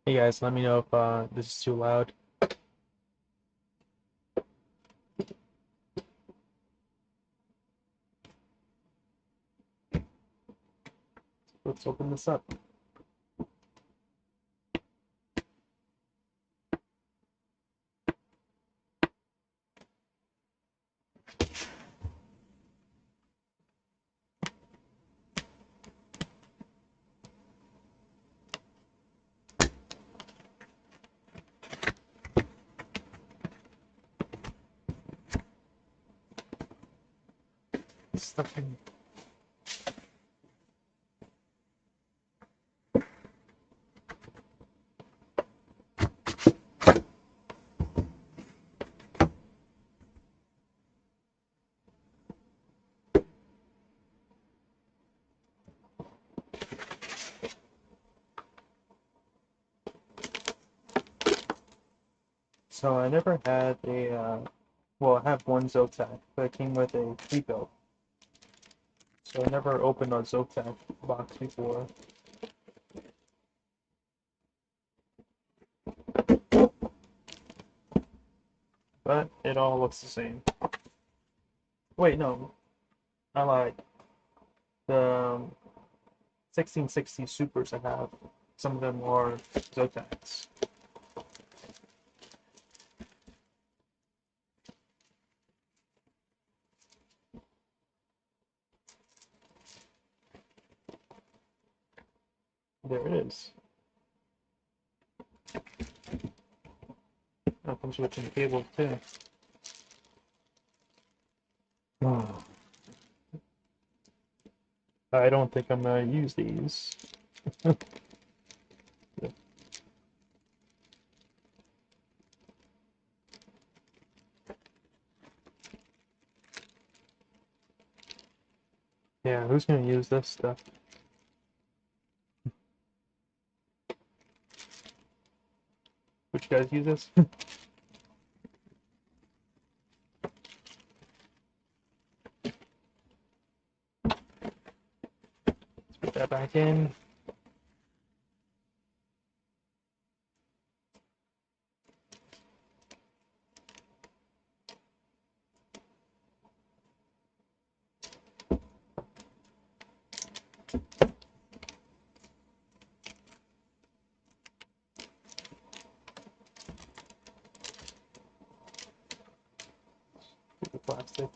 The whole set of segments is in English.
Hey guys, let me know if this is too loud. Let's open this up. Stuff in. So I never had well, I have one Zotac, but it came with a pre-built. So I never opened a Zotac box before. But it all looks the same. Wait, no, I lied. The 1660 Supers I have, some of them are Zotacs. There it is. That comes with some cables too. Oh, I don't think I'm gonna use these. Yeah, who's gonna use this stuff? Would you guys use this? Put that back in. Put the plastic.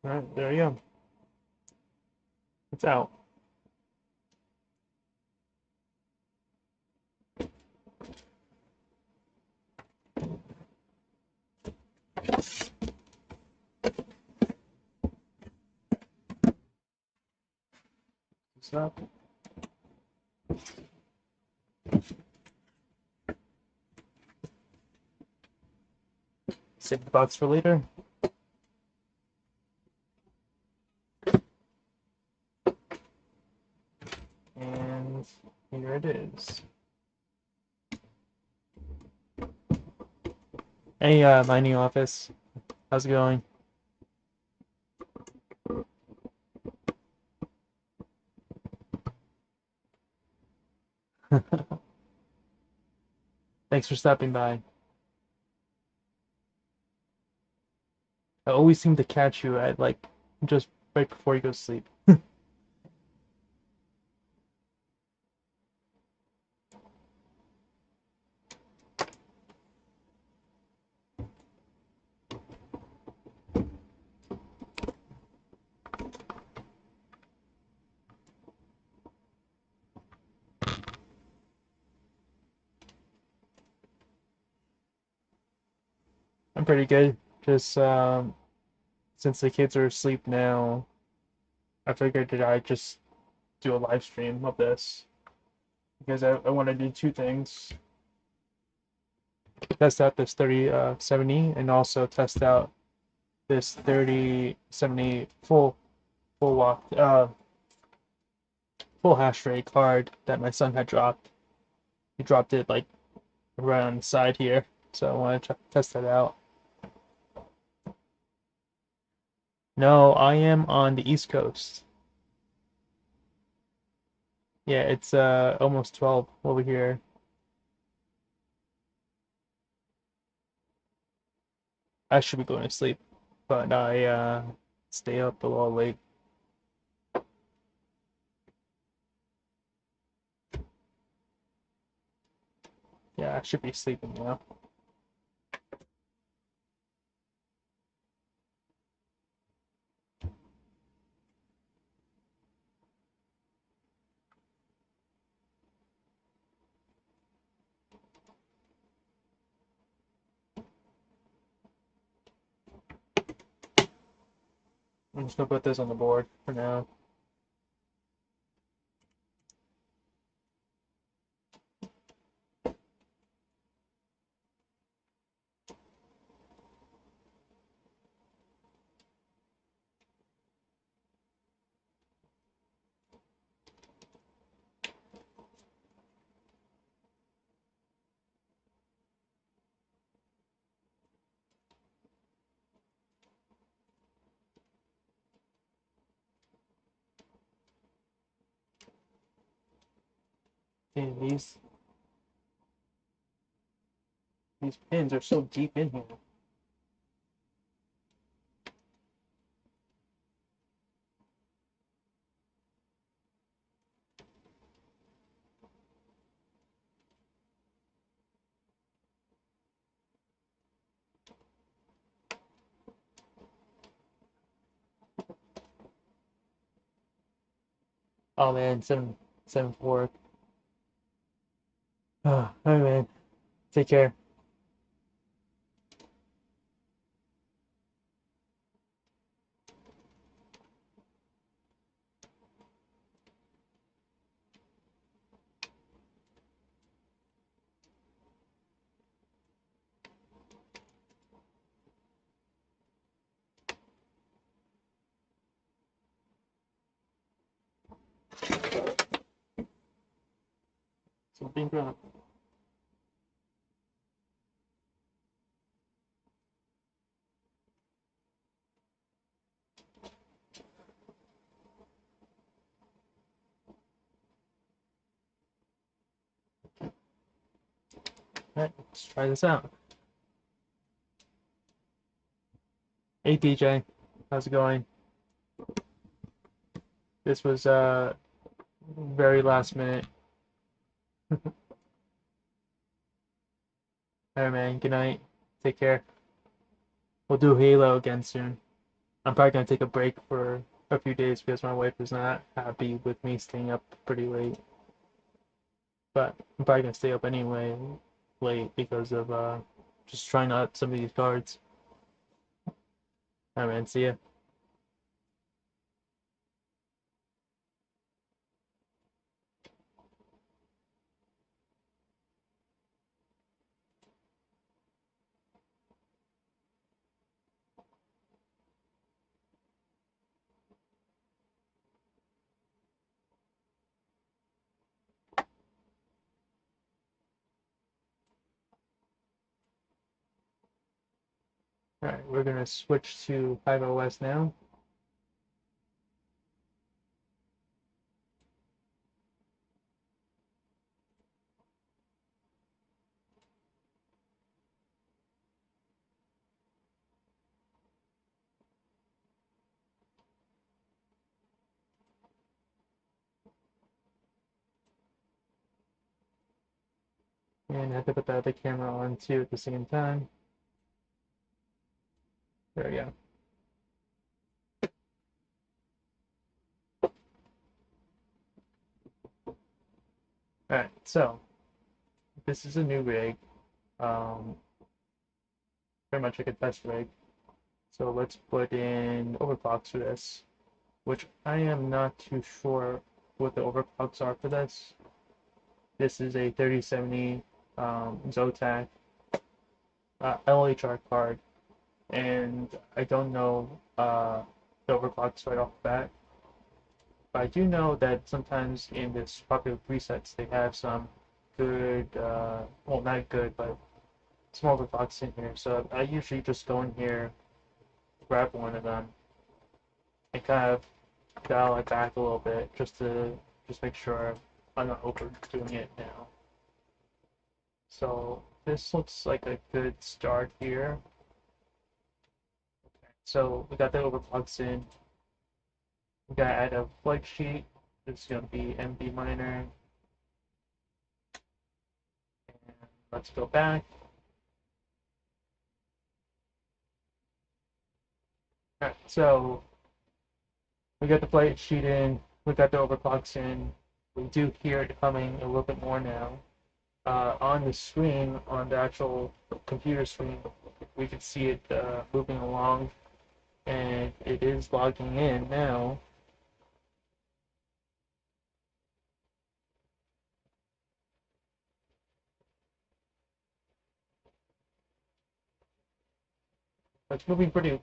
Alright, there you go. It's out. It's up. Save the box for later. And here it is. Hey, mining office. How's it going? Thanks for stopping by. I always seem to catch you at like just right before you go to sleep. I'm pretty good. Just since the kids are asleep now, I figured that I'd just do a live stream of this because I want to do two things. test out this 3070 and also test out this 3070 full hash rate card that my son had dropped. He dropped it like right on the side here, so I want to test that out. No, I am on the East Coast. Yeah, it's almost 12 over here. I should be going to sleep, but I stay up a little late. Yeah, I should be sleeping now. I'm just gonna put this on the board for now. Damn, these pins are so deep in here. Oh man, 774. Oh, all right, man. Take care. Something wrong. All right, let's try this out. Hey DJ, how's it going? This was very last minute. All right, man. Good night. Take care. We'll do Halo again soon. I'm probably gonna take a break for a few days because my wife is not happy with me staying up pretty late. But I'm probably gonna stay up anyway late because of just trying out some of these cards. All right, man. See ya. All right, we're gonna switch to 5OS now. And I have to put the other camera on too at the same time. There we go. All right, so this is a new rig, um, pretty much like a test rig. So let's put in overclocks for this, which I am not too sure what the overclocks are for this. This is a 3070 Zotac LHR card, and I don't know the overclocks right off the bat. But I do know that sometimes in this popular presets they have some good, well, not good, but some overclocks in here. So I usually just go in here, grab one of them, and kind of dial it back a little bit just make sure I'm not overdoing it now. So this looks like a good start here. So we got the overclocks in. We gotta add a flight sheet. It's gonna be MB minor. And let's go back. Alright, so we got the flight sheet in, we got the overclocks in. We do hear it coming a little bit more now. On the screen, on the actual computer screen, we can see it moving along, and it is logging in now. It's moving pretty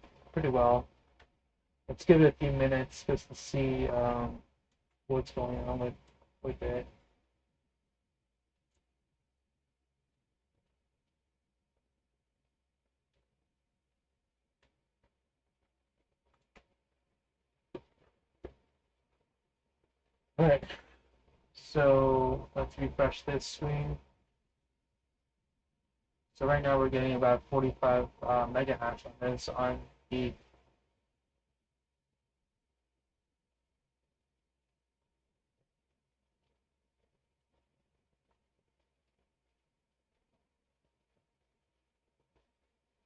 well. Let's give it a few minutes just to see what's going on with it. Alright, so let's refresh this screen. So right now we're getting about 45 mega hash on this on the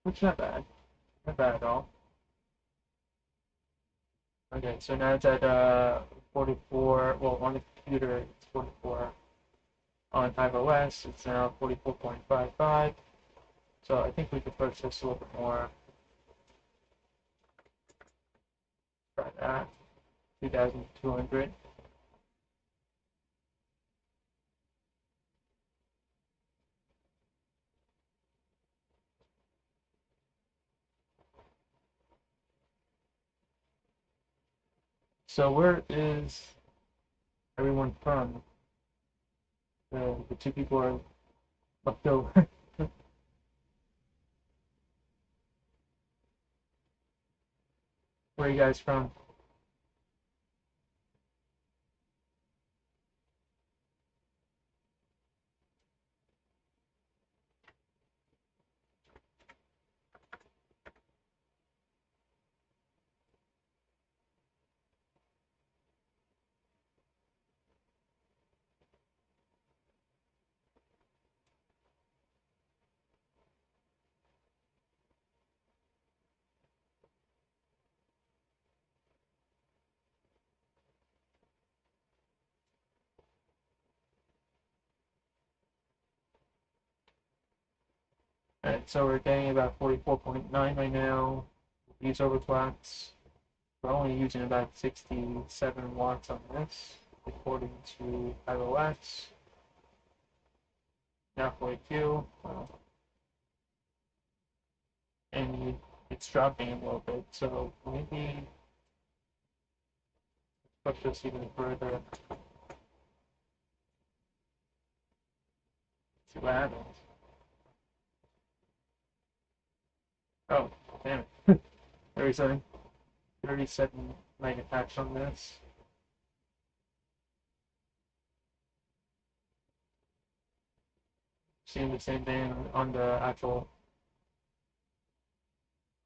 which not bad. Not bad at all. Okay, so now it's at 44, well on the computer it's 44. On iOS it's now 44.55. So I think we could push this a little bit more. Try that. 2,200. So where is everyone from? The two people are left over. Where are you guys from? Alright, so we're getting about 44.9 right now. These overclocks. We're only using about 67 watts on this, according to iOS. Now 42. And it's dropping a little bit, so maybe push this even further. See what happens. Oh, damn it. 37 mega attached on this. Seeing the same thing on the actual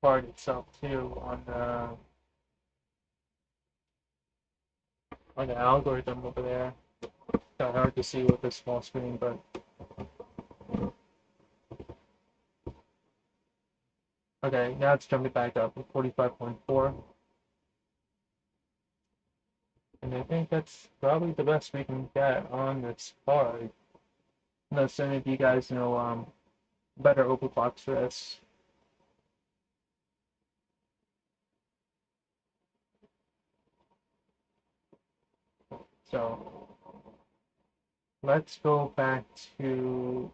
part itself too, on the algorithm over there. Kind of hard to see with this small screen, but okay, now it's jumping back up to 45.4. And I think that's probably the best we can get on this card. Unless any of you guys know better overclocks for this. So let's go back to,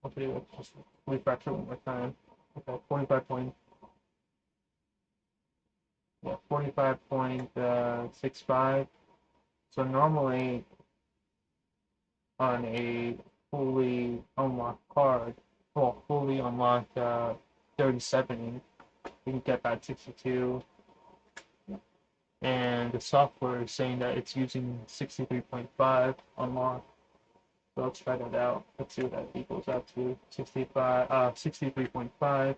okay, let's just refresh it one more time. Okay, 45 point. Yeah, 45.65. So normally on a fully unlocked card, well, fully unlocked 3070, you can get about 62, and the software is saying that it's using 63.5 unlocked. So let's try that out. Let's see what that equals out to. 63.5.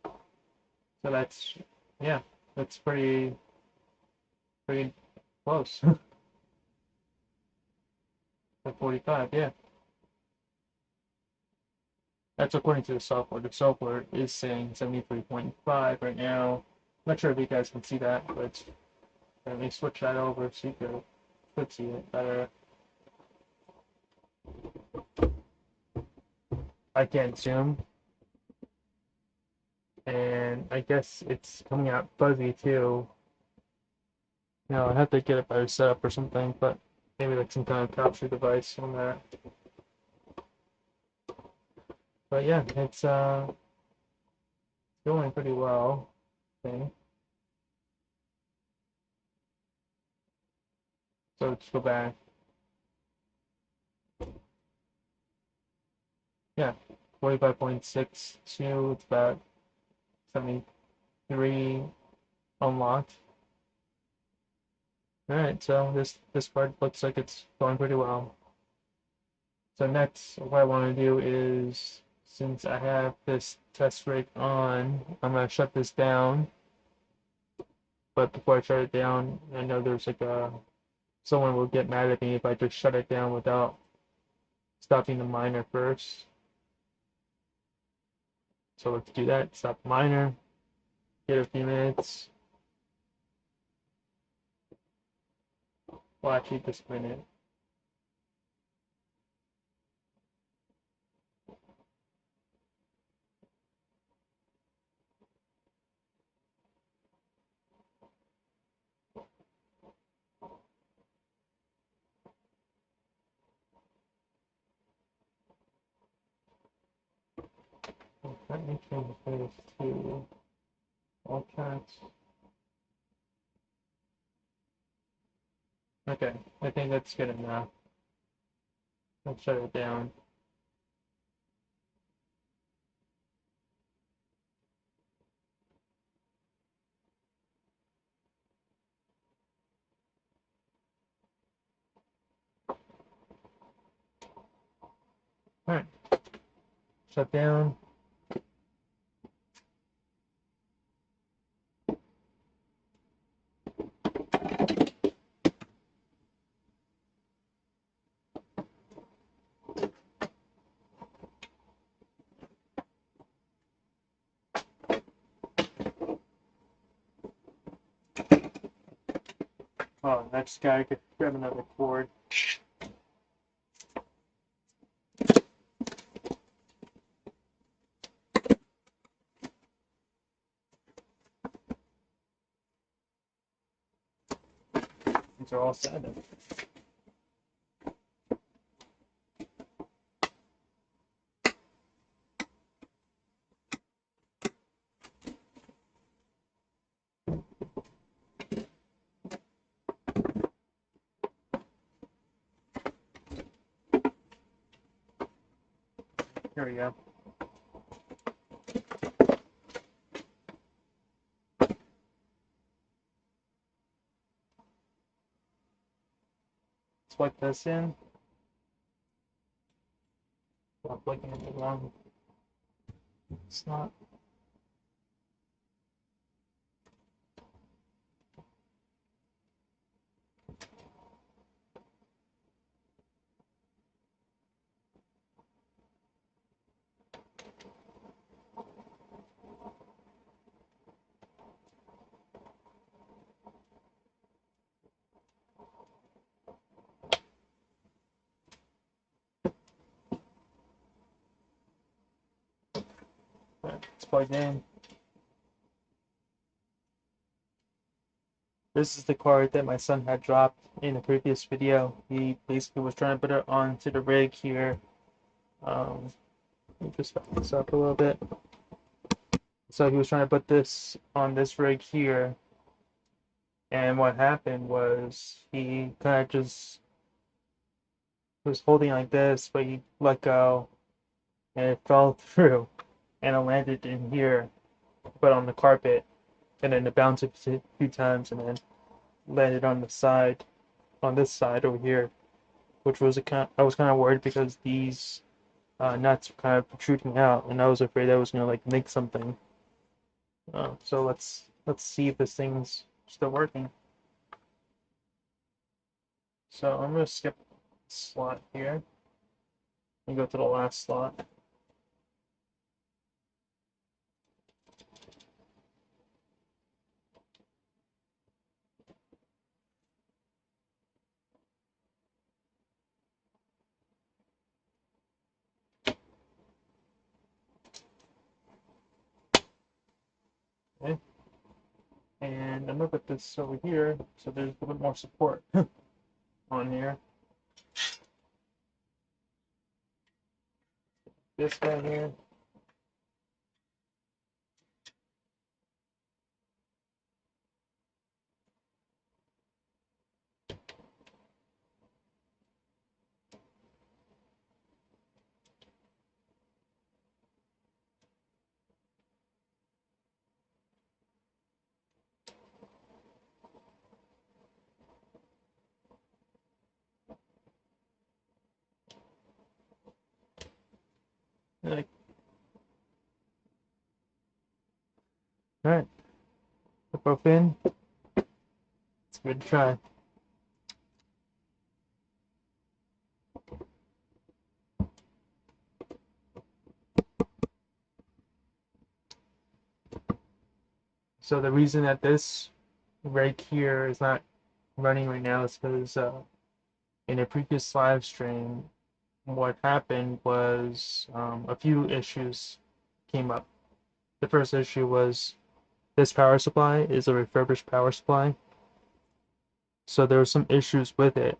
So that's, yeah, that's pretty close. At 45, yeah. That's according to the software. The software is saying 73.5 right now. I'm not sure if you guys can see that, but let me switch that over so you could see it better. I can't zoom, and I guess it's coming out fuzzy too. No, I have to get a better setup or something, but maybe like some kind of capture device on that. But yeah, it's going pretty well, I think. So let's go back. Yeah, 45.62, it's about 73 unlocked. Alright, so this part looks like it's going pretty well. So next, what I want to do is, since I have this test rig on, I'm going to shut this down. But before I shut it down, I know there's like someone will get mad at me if I just shut it down without stopping the miner first. So let's do that. Stop the miner. Get a few minutes. Well, actually, just a minute. Let me change this to all chats. Okay, I think that's good enough. Let's shut it down. Alright, shut down. Oh, next guy could grab another cord. These are all set. Here we go. Let's plug this in. I'm plugging in the wrong slot. It's plugged in. This is the card that my son had dropped in the previous video. He basically was trying to put it onto the rig here. Let me just back this up a little bit. So he was trying to put this on this rig here, and what happened was he kind of just was holding like this, but he let go, and it fell through, and it landed in here, but on the carpet, and then it bounced a few times, and then landed on the side, on this side over here, which was I was kind of worried because these nuts were kind of protruding out, and I was afraid I was gonna like nick something. So let's see if this thing's still working. So I'm gonna skip a slot here and go to the last slot. Okay. And I'm gonna put this over here so there's a little bit more support on here. This guy here. Like, all right, put both in. It's a good try. So the reason that this rig here is not running right now is because in a previous live stream, what happened was a few issues came up. The first issue was this power supply is a refurbished power supply, so there were some issues with it,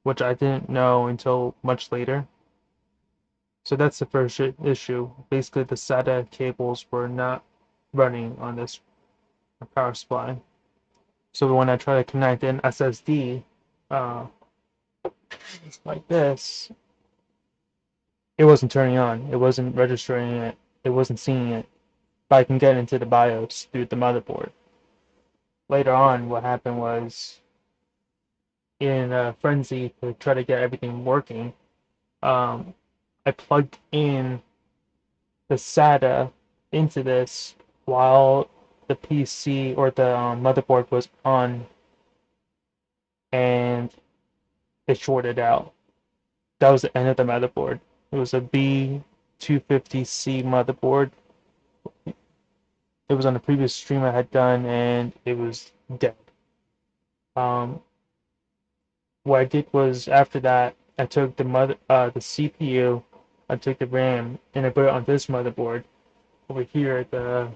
which I didn't know until much later. So that's the first issue. Basically, the SATA cables were not running on this power supply. So when I try to connect an SSD uh, like this, it wasn't turning on. It wasn't registering it. It wasn't seeing it. But I can get into the BIOS through the motherboard. Later on, what happened was, in a frenzy to try to get everything working, I plugged in the SATA into this while the PC or the motherboard was on, and it shorted out. That was the end of the motherboard. It was a B250C motherboard. It was on a previous stream I had done, and it was dead. Um, what I did was after that, I took the CPU, I took the RAM, and I put it on this motherboard over here, the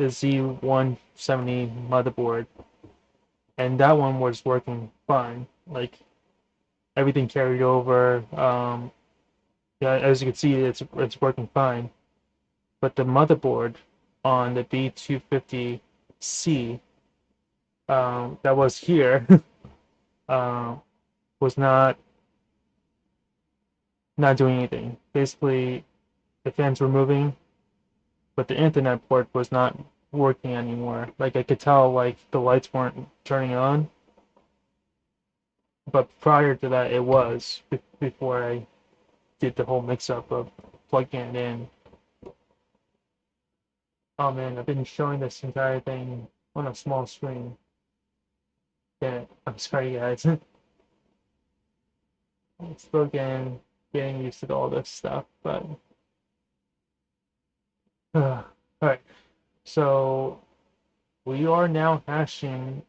Z170 motherboard, and that one was working fine. Like everything carried over. Yeah, as you can see, it's working fine. But the motherboard on the B250C that was here uh, was not doing anything. Basically, the fans were moving, but the Ethernet port was not working anymore. Like I could tell, like the lights weren't turning on, but prior to that, it was before I did the whole mix-up of plugging it in. Oh man, I've been showing this entire thing on a small screen. Yeah, I'm sorry, guys. I'm still getting used to all this stuff, but all right. So we are now hashing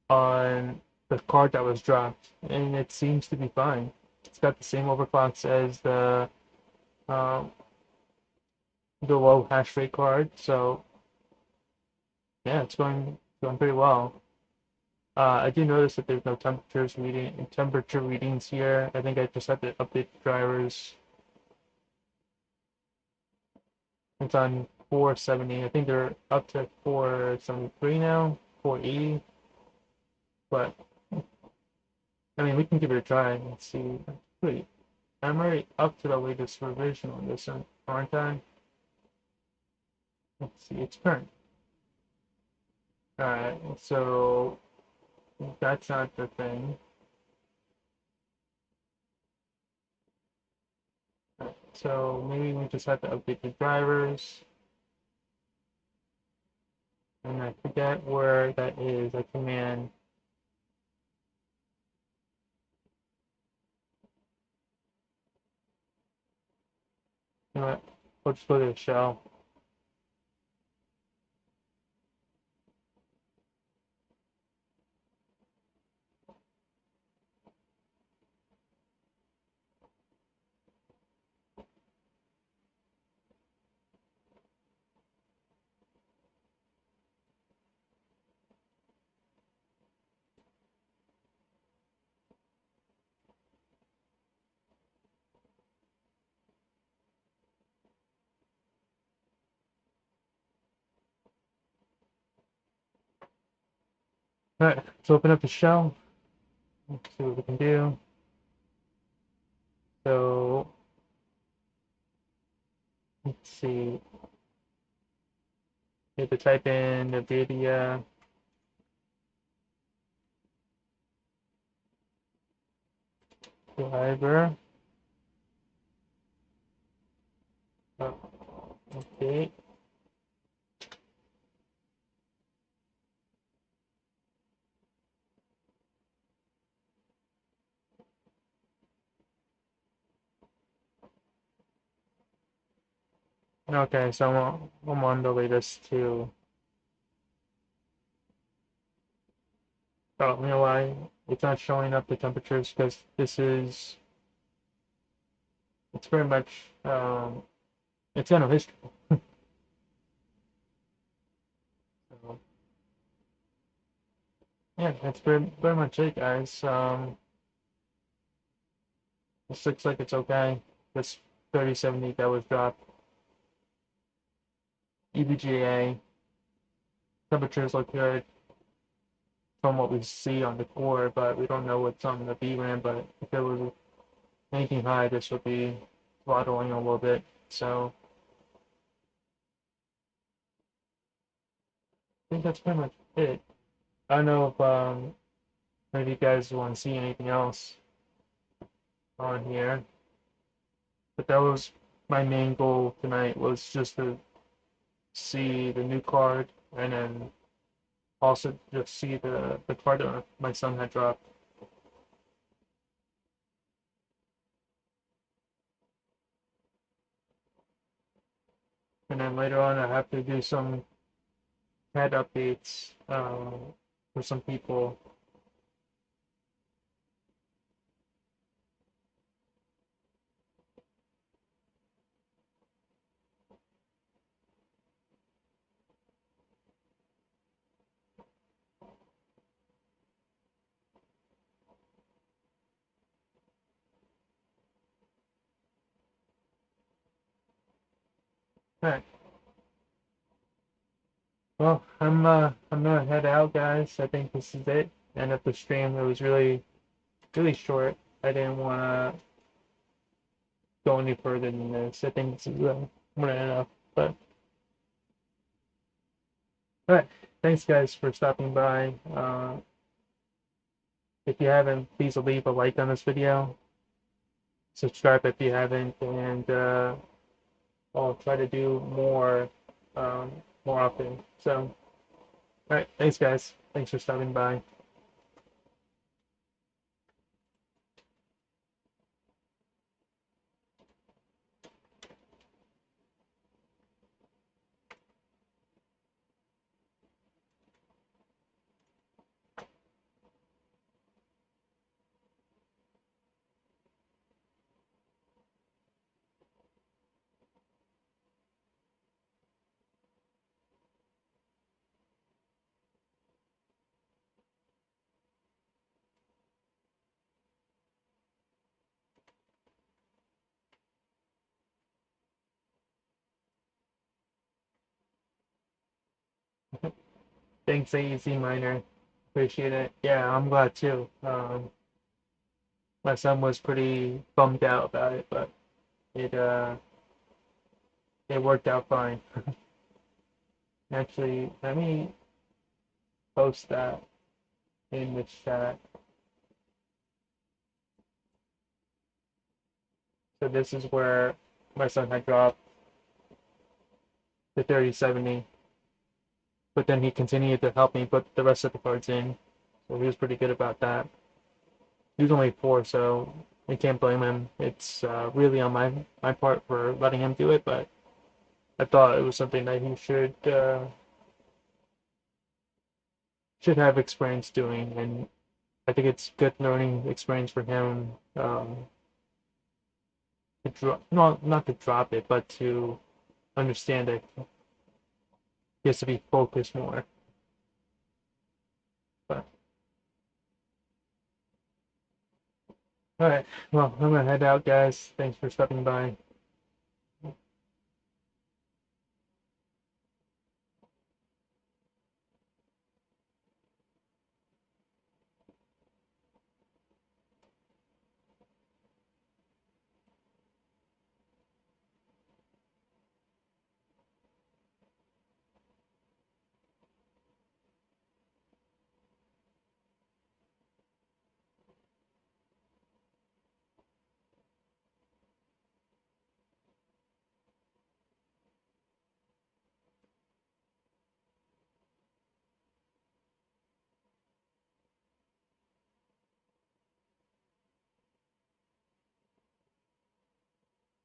on the card that was dropped, and it seems to be fine. It's got the same overclocks as um, the low hash rate card, so yeah, it's going pretty well. I do notice that there's no temperature readings here. I think I just have to update the drivers. It's on 470. I think they're up to 473 now, 480. But I mean, we can give it a try and see. Wait, I'm already up to the latest revision on this one, aren't I? Let's see, it's current. Alright, so that's not the thing. So maybe we just have to update the drivers. And I forget where that is. I command. You know what? We'll just go to the shell. Alright, let's open up the shell. Let's see what we can do. So let's see. You have to type in the NVIDIA driver. Oh, okay. Okay, so I'm on the latest too. Oh, you know why? It's not showing up the temperatures because this is, it's very much, it's kind of history. So, yeah, that's very much it, guys. This looks like it's okay. This 3070 that was dropped. EVGA. Temperatures look good from what we see on the core, but we don't know what's on the VRAM. But if it was anything high, this would be throttling a little bit. So I think that's pretty much it. I don't know if maybe you guys want to see anything else on here, but that was my main goal tonight, was just to see the new card and then also just see the card that my son had dropped. And then later on, I have to do some CAD updates for some people. All right. Well, I'm gonna head out, guys. I think this is it. End of the stream. It was really short. I didn't want to go any further than this. I think this is more than enough. But all right. Thanks, guys, for stopping by. If you haven't, please leave a like on this video. Subscribe if you haven't, and I'll try to do um, more often. So, all right. Thanks, guys. Thanks for stopping by. Thanks, AEC Miner. Appreciate it. Yeah, I'm glad too. My son was pretty bummed out about it, but it it worked out fine. Actually, let me post that in the chat. So this is where my son had dropped the 3070, but then he continued to help me put the rest of the cards in. So he was pretty good about that. He was only 4, so I can't blame him. It's really on my part for letting him do it, but I thought it was something that he should have experience doing, and I think it's good learning experience for him to drop, not to drop it, but to understand that he has to be focused more. But all right, well, I'm gonna head out, guys. Thanks for stopping by.